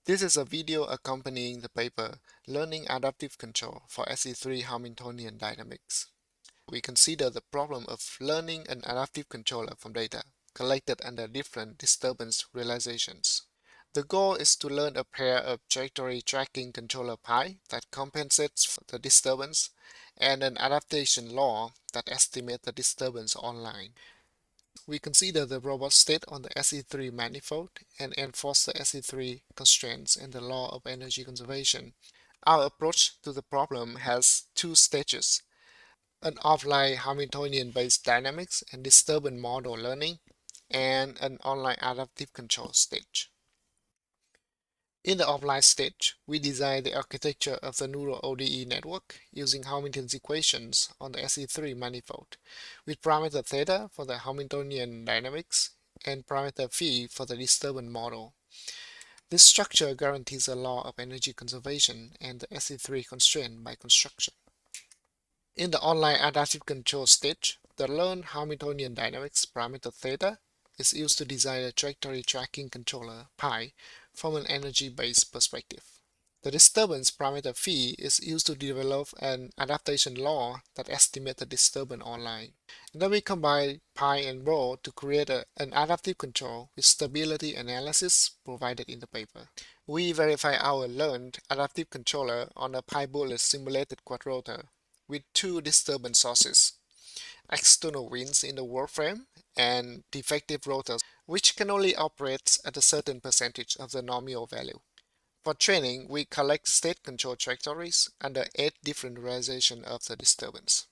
This is a video accompanying the paper Learning Adaptive Control for SE3 Hamiltonian Dynamics. We consider the problem of learning an adaptive controller from data collected under different disturbance realizations. The goal is to learn a pair of trajectory tracking controller pi that compensates for the disturbance and an adaptation law that estimates the disturbance online. We consider the robot state on the SE3 manifold and enforce the SE3 constraints and the law of energy conservation. Our approach to the problem has two stages: an offline Hamiltonian-based dynamics and disturbance model learning, and an online adaptive control stage. In the offline stage, we design the architecture of the neural ODE network using Hamilton's equations on the SE3 manifold, with parameter theta for the Hamiltonian dynamics and parameter phi for the disturbance model. This structure guarantees a law of energy conservation and the SE3 constraint by construction. In the online adaptive control stage, the learned Hamiltonian dynamics parameter theta is used to design a trajectory tracking controller pi from an energy-based perspective. The disturbance parameter phi is used to develop an adaptation law that estimates the disturbance online. And then we combine pi and rho to create an adaptive control with stability analysis provided in the paper. We verify our learned adaptive controller on a pi bullet simulated quadrotor with two disturbance sources: external winds in the world frame and defective rotors, which can only operate at a certain percentage of the nominal value. For training, we collect state control trajectories under 8 different realizations of the disturbance.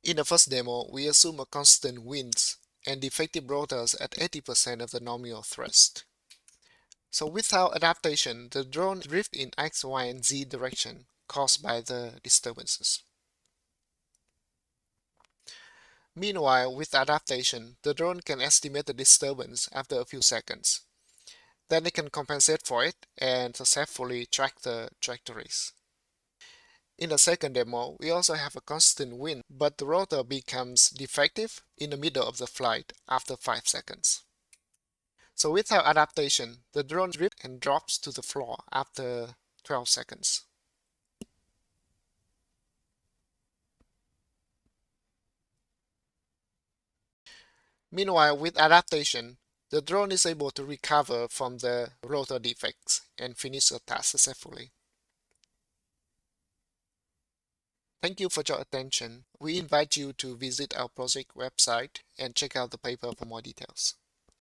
In the first demo, we assume a constant winds and defective rotors at 80% of the nominal thrust. So without adaptation, the drone drifts in X, Y, and Z direction caused by the disturbances. Meanwhile, with adaptation, the drone can estimate the disturbance after a few seconds. Then it can compensate for it and successfully track the trajectories. In the second demo, we also have a constant wind, but the rotor becomes defective in the middle of the flight after 5 seconds. So without adaptation, the drone drifts and drops to the floor after 12 seconds. Meanwhile, with adaptation, the drone is able to recover from the rotor defects and finish the task successfully. Thank you for your attention. We invite you to visit our project website and check out the paper for more details.